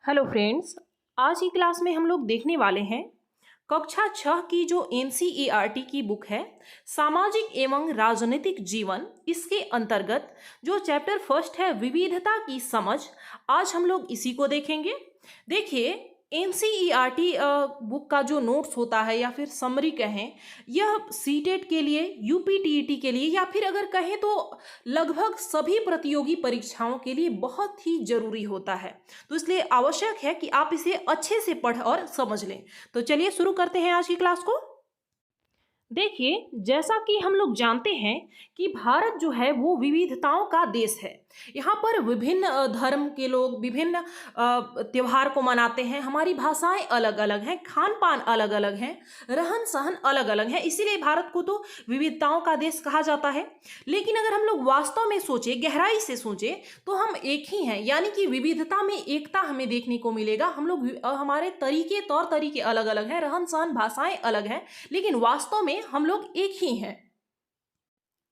Hello friends. आज की class में हम लोग देखने वाले हैं कक्षा 6 की जो एनसीईआरटी की बुक है सामाजिक एवं राजनीतिक जीवन, इसके अंतर्गत जो चैप्टर फर्स्ट है विविधता की समझ, आज हम लोग इसी को देखेंगे। देखिए, एनसीईआरटी बुक का जो नोट्स होता है या फिर समरी कहें, यह सीटेट के लिए, यूपीटीईटी के लिए या फिर अगर कहें तो लगभग सभी प्रतियोगी परीक्षाओं के लिए बहुत ही जरूरी होता है। तो इसलिए आवश्यक है कि आप इसे अच्छे से पढ़ और समझ लें। तो चलिए शुरू करते हैं आज की क्लास को। देखिए, जैसा कि हम लोग जानते हैं कि भारत जो है वो विविधताओं का देश है। यहाँ पर विभिन्न धर्म के लोग विभिन्न त्योहार को मनाते हैं। हमारी भाषाएं अलग अलग हैं, खान पान अलग अलग हैं, रहन सहन अलग अलग है। इसीलिए भारत को तो विविधताओं का देश कहा जाता है। लेकिन अगर हम लोग वास्तव में सोचे, गहराई से सोचे, तो हम एक ही हैं, यानी कि विविधता में एकता हमें देखने को मिलेगा। हम लोग हमारे तरीके, तौर तरीके अलग अलग हैं, रहन सहन भाषाएं अलग हैं, लेकिन वास्तव में हम लोग एक ही हैं।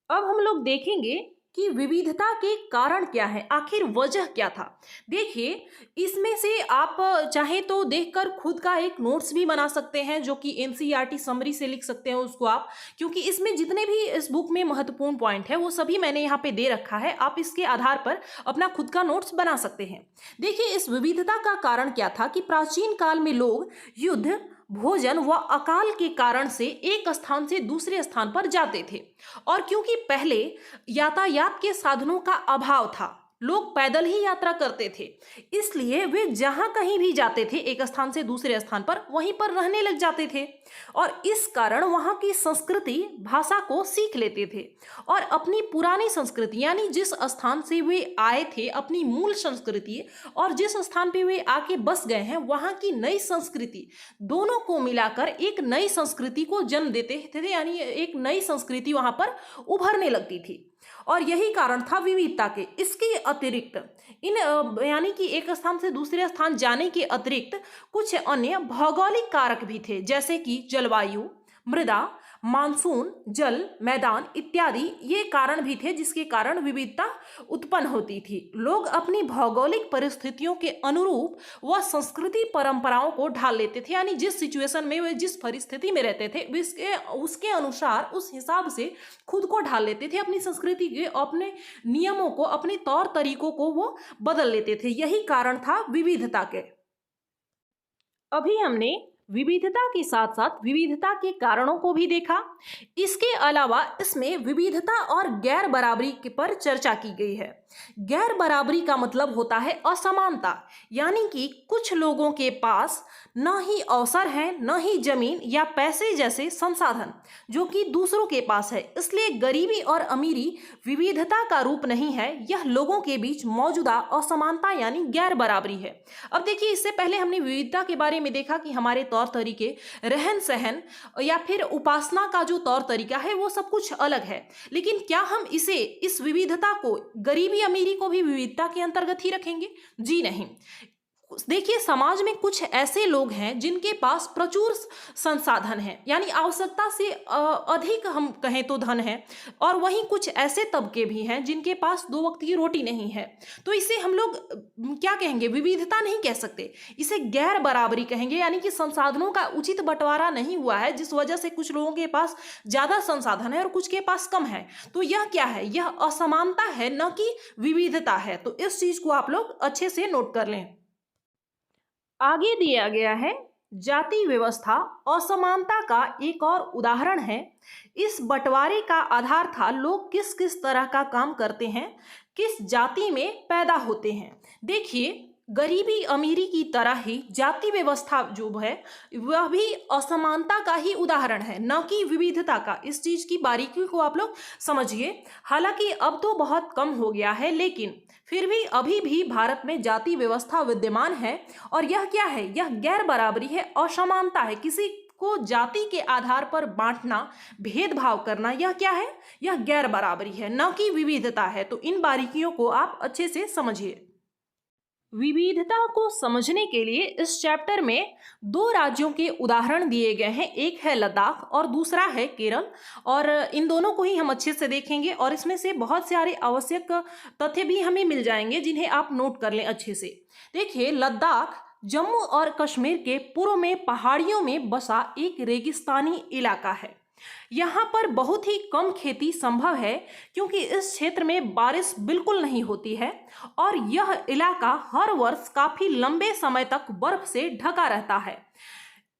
अब हम लोग देखेंगे कि विविधता के कारण क्या है, आखिर वजह क्या था। देखिए, इसमें से आप चाहे तो देखकर खुद का एक नोट्स भी बना सकते हैं, जो कि एनसीईआरटी समरी से लिख सकते हैं उसको आप, क्योंकि इसमें जितने भी इस बुक में महत्वपूर्ण पॉइंट है वो सभी मैंने यहाँ पे दे रखा है। आप इसके आधार पर अपना खुद का नोट्स बना सकते हैं। देखिए, इस विविधता का कारण क्या था कि प्राचीन काल में लोग युद्ध, भोजन व अकाल के कारण से एक स्थान से दूसरे स्थान पर जाते थे। और क्योंकि पहले यातायात के साधनों का अभाव था, लोग पैदल ही यात्रा करते थे, इसलिए वे जहां कहीं भी जाते थे एक स्थान से दूसरे स्थान पर, वहीं पर रहने लग जाते थे और इस कारण वहां की संस्कृति, भाषा को सीख लेते थे और अपनी पुरानी संस्कृति, यानी जिस स्थान से वे आए थे, अपनी मूल संस्कृति, और जिस स्थान पे वे आके बस गए हैं वहां की नई संस्कृति, दोनों को मिलाकर एक नई संस्कृति को जन्म देते थे, यानी एक नई संस्कृति वहां पर उभरने लगती थी। और यही कारण था विविधता के। इसके अतिरिक्त इन यानी कि एक स्थान से दूसरे स्थान जाने के अतिरिक्त कुछ अन्य भौगोलिक कारक भी थे, जैसे कि जलवायु, मृदा, मानसून, जल, मैदान इत्यादि, ये कारण भी थे जिसके कारण विविधता उत्पन्न होती थी। लोग अपनी भौगोलिक परिस्थितियों के अनुरूप व संस्कृति परंपराओं को ढाल लेते थे, यानी जिस सिचुएशन में वे जिस परिस्थिति में रहते थे उसके अनुसार, उस हिसाब से खुद को ढाल लेते थे, अपनी संस्कृति के, अपने नियमों को, अपने तौर तरीकों को वो बदल लेते थे। यही कारण था विविधता के। अभी हमने विविधता के साथ साथ विविधता के कारणों को भी देखा। इसके अलावा इसमें विविधता और गैर बराबरी के पर चर्चा की गई है। गैर बराबरी का मतलब होता है असमानता, यानी कि कुछ लोगों के पास न ही अवसर है, न ही जमीन या पैसे जैसे संसाधन जो कि दूसरों के पास है। इसलिए गरीबी और अमीरी विविधता का रूप नहीं है, यह लोगों के बीच मौजूदा असमानता यानी गैर बराबरी है। अब देखिए, इससे पहले हमने विविधता के बारे में देखा कि हमारे तौर तरीके, रहन सहन या फिर उपासना का जो तौर तरीका है वो सब कुछ अलग है। लेकिन क्या हम इस विविधता को, गरीबी अमीरी को भी विविधता के अंतर्गत ही रखेंगे? जी नहीं। देखिए, समाज में कुछ ऐसे लोग हैं जिनके पास प्रचुर संसाधन है, यानी आवश्यकता से अधिक हम कहें तो धन है, और वहीं कुछ ऐसे तबके भी हैं जिनके पास दो वक्त की रोटी नहीं है। तो इसे हम लोग क्या कहेंगे? विविधता नहीं कह सकते, इसे गैर बराबरी कहेंगे, यानी कि संसाधनों का उचित बंटवारा नहीं हुआ है, जिस वजह से कुछ लोगों के पास ज्यादा संसाधन है और कुछ के पास कम है। तो यह क्या है? यह असमानता है, न कि विविधता है। तो इस चीज को आप लोग अच्छे से नोट कर लें। आगे दिया गया है जाति व्यवस्था असमानता का एक और उदाहरण है। इस बंटवारे का आधार था लोग किस किस तरह का काम करते हैं, किस जाति में पैदा होते हैं। देखिए, गरीबी अमीरी की तरह ही जाति व्यवस्था जो है वह भी असमानता का ही उदाहरण है, न कि विविधता का। इस चीज की बारीकी को आप लोग समझिए। हालांकि अब तो बहुत कम हो गया है, लेकिन फिर भी अभी भी भारत में जाति व्यवस्था विद्यमान है। और यह क्या है? यह गैर बराबरी है, असमानता है, किसी को जाति के आधार पर बांटना, भेदभाव करना, यह क्या है? यह गैर बराबरी है, न कि विविधता है। तो इन बारीकियों को आप अच्छे से समझिए। विविधता को समझने के लिए इस चैप्टर में दो राज्यों के उदाहरण दिए गए हैं। एक है लद्दाख और दूसरा है केरल, और इन दोनों को ही हम अच्छे से देखेंगे और इसमें से बहुत सारे आवश्यक तथ्य भी हमें मिल जाएंगे जिन्हें आप नोट कर लें अच्छे से। देखिए, लद्दाख जम्मू और कश्मीर के पूर्व में पहाड़ियों में बसा एक रेगिस्तानी इलाका है। यहाँ पर बहुत ही कम खेती संभव है क्योंकि इस क्षेत्र में बारिश बिल्कुल नहीं होती है और यह इलाका हर वर्ष काफी लंबे समय तक बर्फ से ढका रहता है।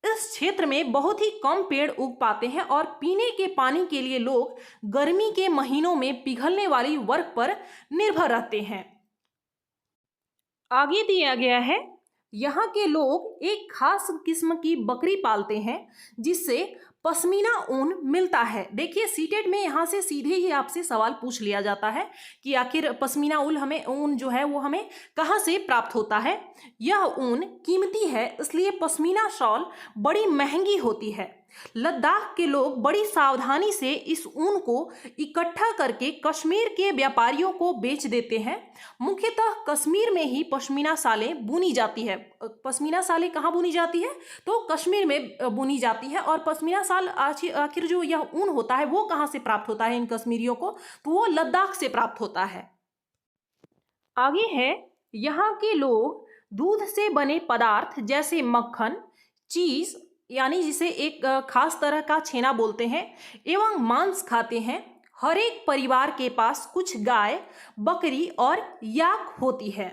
इस क्षेत्र में बहुत ही कम पेड़ उग पाते हैं और पीने के पानी के लिए लोग गर्मी के महीनों में पिघलने वाली बर्फ पर निर्भर रहते हैं। आगे दिया गया है, यहाँ के लोग एक खास किस्म की बकरी पालते हैं जिससे पश्मीना ऊन मिलता है। देखिए, सीटेट में यहाँ से सीधे ही आपसे सवाल पूछ लिया जाता है कि आखिर पश्मीना ऊन जो है वो हमें कहाँ से प्राप्त होता है। यह ऊन कीमती है, इसलिए पश्मीना शॉल बड़ी महंगी होती है। लद्दाख के लोग बड़ी सावधानी से इस ऊन को इकट्ठा करके कश्मीर के व्यापारियों को बेच देते हैं। मुख्यतः कश्मीर में ही पश्मीना सालें बुनी जाती है। पश्मीना सालें कहाँ बुनी जाती है? तो कश्मीर में बुनी जाती है। और पश्मीना साल आखिर जो यह ऊन होता है वो कहाँ से प्राप्त होता है इन कश्मीरियों को? तो वो लद्दाख से प्राप्त होता है। आगे है, यहाँ के लोग दूध से बने पदार्थ जैसे मक्खन, चीज यानी जिसे एक खास तरह का छेना बोलते हैं, एवं मांस खाते हैं। हर एक परिवार के पास कुछ गाय, बकरी और याक होती है।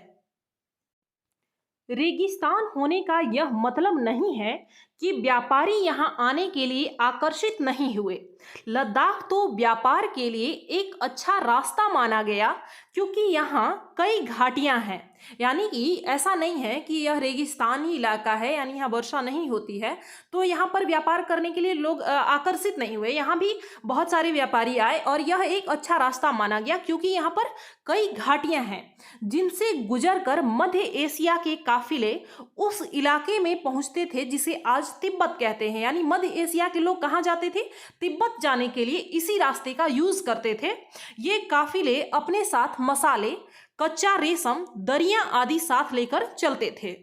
रेगिस्तान होने का यह मतलब नहीं है कि व्यापारी यहाँ आने के लिए आकर्षित नहीं हुए। लद्दाख तो व्यापार के लिए एक अच्छा रास्ता माना गया क्योंकि यहाँ कई घाटियाँ हैं। यानी कि ऐसा नहीं है कि यह रेगिस्तानी इलाका है, यानी यहाँ वर्षा नहीं होती है तो यहाँ पर व्यापार करने के लिए लोग आकर्षित नहीं हुए। यहाँ भी बहुत सारे व्यापारी आए और यह एक अच्छा रास्ता माना गया क्योंकि यहाँ पर कई घाटियाँ हैं जिनसे गुजर कर मध्य एशिया के काफिले उस इलाके में पहुँचते थे जिसे आज तिब्बत कहते हैं। यानी मध्य एशिया के लोग कहाँ जाते थे? तिब्बत जाने के लिए इसी रास्ते का यूज करते थे। ये काफिले अपने साथ मसाले, कच्चा रेशम, दरियां आदि साथ लेकर चलते थे।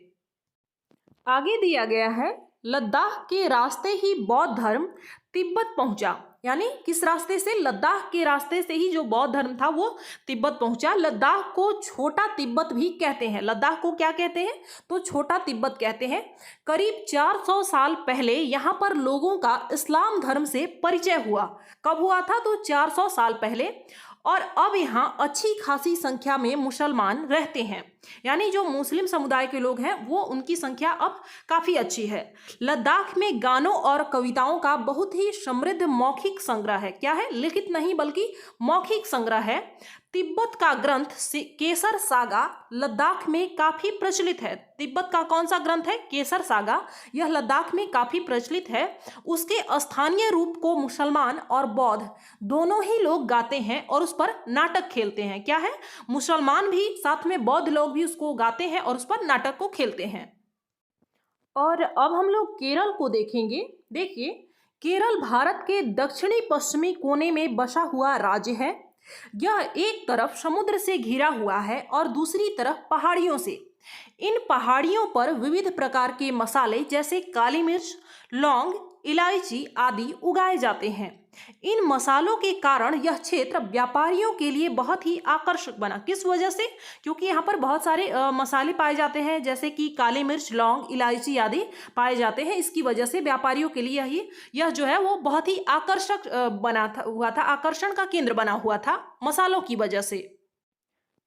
आगे दिया गया है, लद्दाख के रास्ते ही बौद्ध धर्म तिब्बत पहुंचा। यानी किस रास्ते से? लद्दाख के रास्ते से ही जो बौद्ध धर्म था वो तिब्बत पहुंचा। लद्दाख को छोटा तिब्बत भी कहते हैं। लद्दाख को क्या कहते हैं? तो छोटा तिब्बत कहते हैं। करीब 400 साल पहले यहाँ पर लोगों का इस्लाम धर्म से परिचय हुआ। कब हुआ था? तो 400 साल पहले। और अब यहाँ अच्छी खासी संख्या में मुसलमान रहते हैं। यानी जो मुस्लिम समुदाय के लोग हैं वो उनकी संख्या अब काफ़ी अच्छी है। लद्दाख में गानों और कविताओं का बहुत ही समृद्ध मौखिक संग्रह है। क्या है? लिखित नहीं बल्कि मौखिक संग्रह है। तिब्बत का ग्रंथ केसर सागा लद्दाख में काफ़ी प्रचलित है। तिब्बत का कौन सा ग्रंथ है? केसर सागा। यह लद्दाख में काफ़ी प्रचलित है। उसके स्थानीय रूप को मुसलमान और बौद्ध दोनों ही लोग गाते हैं और उस पर नाटक खेलते हैं। क्या है? मुसलमान भी साथ में बौद्ध लोग भी उसको गाते हैं और उस पर नाटक को खेलते हैं। और अब हम लोग केरल को देखेंगे। देखिए, केरल भारत के दक्षिणी पश्चिमी कोने में बसा हुआ राज्य है। यह एक तरफ समुद्र से घिरा हुआ है और दूसरी तरफ पहाड़ियों से। इन पहाड़ियों पर विविध प्रकार के मसाले जैसे काली मिर्च, लौंग, इलायची आदि उगाए जाते हैं। इन मसालों के कारण यह क्षेत्र व्यापारियों के लिए बहुत ही आकर्षक बना। किस वजह से? क्योंकि यहाँ पर बहुत सारे मसाले पाए जाते हैं जैसे कि काली मिर्च, लौंग, इलायची आदि पाए जाते हैं। इसकी वजह से व्यापारियों के लिए यह जो है वो बहुत ही आकर्षक हुआ था, आकर्षण का केंद्र बना हुआ था मसालों की वजह से।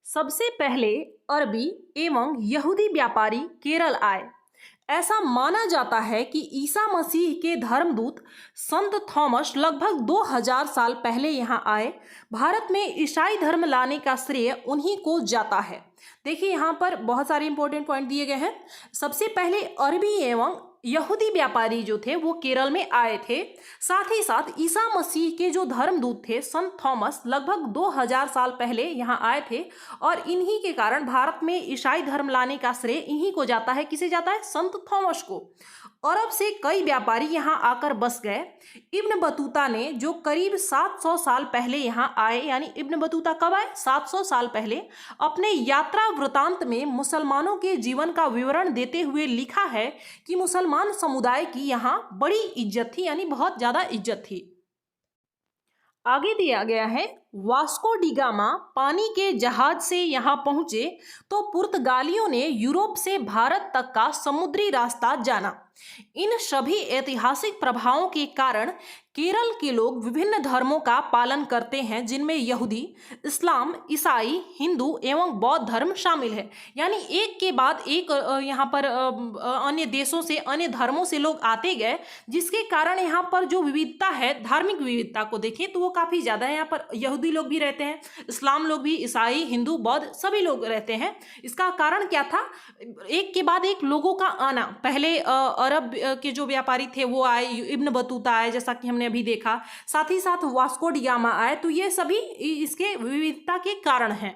सबसे पहले अरबी एवं यहूदी व्यापारी केरल आए। ऐसा माना जाता है कि ईसा मसीह के धर्मदूत संत थॉमस लगभग 2000 साल पहले यहाँ आए। भारत में ईसाई धर्म लाने का श्रेय उन्हीं को जाता है। देखिए, यहाँ पर बहुत सारे इंपॉर्टेंट पॉइंट दिए गए हैं। सबसे पहले अरबी एवं यहूदी व्यापारी जो थे वो केरल में आए थे। साथ ही साथ ईसा मसीह के जो धर्मदूत थे संत थॉमस लगभग 2000 साल पहले यहाँ आए थे और इन्हीं के कारण भारत में ईसाई धर्म लाने का श्रेय इन्हीं को जाता है। किसे जाता है? संत थॉमस को। अरब से कई व्यापारी यहाँ आकर बस गए। इब्न बतूता ने जो करीब 700 साल पहले यहाँ आए, यानी इब्न बतूता कब आए? 700 साल पहले, अपने यात्रा वृतांत में मुसलमानों के जीवन का विवरण देते हुए लिखा है कि मुसलमान समुदाय की यहाँ बड़ी इज्जत थी, यानी बहुत ज़्यादा इज्जत थी। आगे दिया गया है, वास्को डी गामा पानी के जहाज से यहाँ पहुंचे तो पुर्तगालियों ने यूरोप से भारत तक का समुद्री रास्ता जाना। इन सभी ऐतिहासिक प्रभावों के कारण केरल के लोग विभिन्न धर्मों का पालन करते हैं, जिनमें यहूदी, इस्लाम, ईसाई, हिंदू एवं बौद्ध धर्म शामिल है। यानी एक के बाद एक यहाँ पर अन्य देशों से, अन्य धर्मों से लोग आते गए, जिसके कारण यहाँ पर जो विविधता है, धार्मिक विविधता को देखें तो वो काफ़ी ज़्यादा है। यहाँ पर यहूदी लोग भी रहते हैं, इस्लाम लोग भी, ईसाई, हिंदू, बौद्ध सभी लोग रहते हैं। इसका कारण क्या था? एक के बाद एक लोगों का आना। पहले अरब के जो व्यापारी थे वो आए, इब्न बतूता आए, जैसा कि हमने अभी देखा, साथ ही साथ वास्को डी गामा आए। तो ये सभी इसके विविधता के कारण हैं।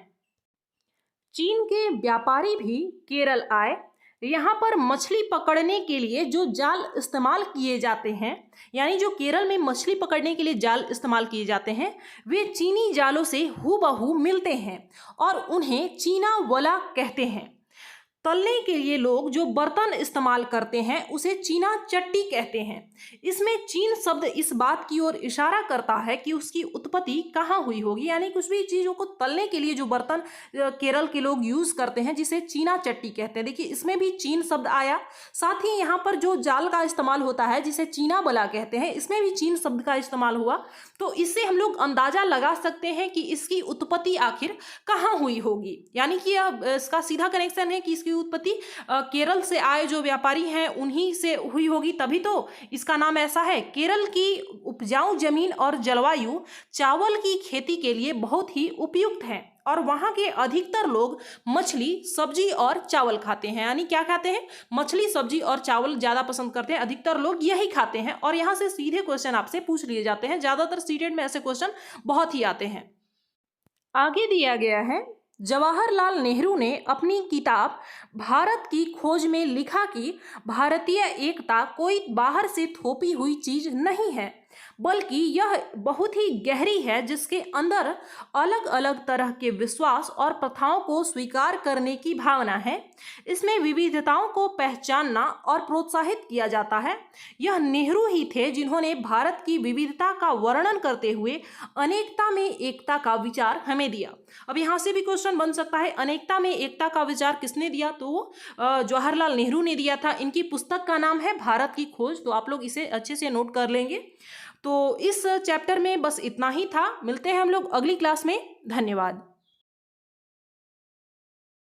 चीन के व्यापारी भी केरल आए। यहाँ पर मछली पकड़ने के लिए जो जाल इस्तेमाल किए जाते हैं, यानी जो केरल में मछली पकड़ने के लिए जाल इस्तेमाल किए जाते हैं, वे चीनी जालों से हूबहू मिलते हैं और उन्हें चीना वला कहते हैं। तलने के लिए लोग जो बर्तन इस्तेमाल करते हैं उसे चीना चट्टी कहते हैं। इसमें चीन शब्द इस बात की ओर इशारा करता है कि उसकी उत्पत्ति कहाँ हुई होगी, यानी कुछ भी चीज़ों को तलने के लिए जो बर्तन केरल के लोग यूज़ करते हैं, जिसे चीना चट्टी कहते हैं। देखिए, इसमें भी चीन शब्द आया। साथ ही यहाँ पर जो जाल का इस्तेमाल होता है, जिसे चीना बला कहते हैं, इसमें भी चीन शब्द का इस्तेमाल हुआ। तो इससे हम लोग अंदाजा लगा सकते हैं कि इसकी उत्पत्ति आखिर कहाँ हुई होगी। यानी कि इसका सीधा कनेक्शन है कि इसकी उत्पत्ति केरल से आए जो व्यापारी हैं उन्हीं से हुई होगी, तभी तो इसका नाम ऐसा है। केरल की उपजाऊ जमीन और जलवायु चावल की खेती के लिए बहुत ही उपयुक्त है और वहाँ के अधिकतर लोग मछली, सब्जी और चावल खाते हैं। यानी क्या खाते हैं? मछली, सब्जी और चावल ज़्यादा पसंद करते हैं, अधिकतर लोग यही खाते हैं। और यहाँ से सीधे क्वेश्चन आपसे पूछ लिए जाते हैं, ज़्यादातर सीटेट में ऐसे क्वेश्चन बहुत ही आते हैं। आगे दिया गया है, जवाहरलाल नेहरू ने अपनी किताब भारत की खोज में लिखा कि भारतीय एकता कोई बाहर से थोपी हुई चीज नहीं है, बल्कि यह बहुत ही गहरी है, जिसके अंदर अलग अलग तरह के विश्वास और प्रथाओं को स्वीकार करने की भावना है। इसमें विविधताओं को पहचानना और प्रोत्साहित किया जाता है। यह नेहरू ही थे जिन्होंने भारत की विविधता का वर्णन करते हुए अनेकता में एकता का विचार हमें दिया। अब यहाँ से भी क्वेश्चन बन सकता है, अनेकता में एकता का विचार किसने दिया? तो जवाहरलाल नेहरू ने दिया था। इनकी पुस्तक का नाम है भारत की खोज। तो आप लोग इसे अच्छे से नोट कर लेंगे। तो इस चैप्टर में बस इतना ही था। मिलते हैं हम लोग अगली क्लास में। धन्यवाद।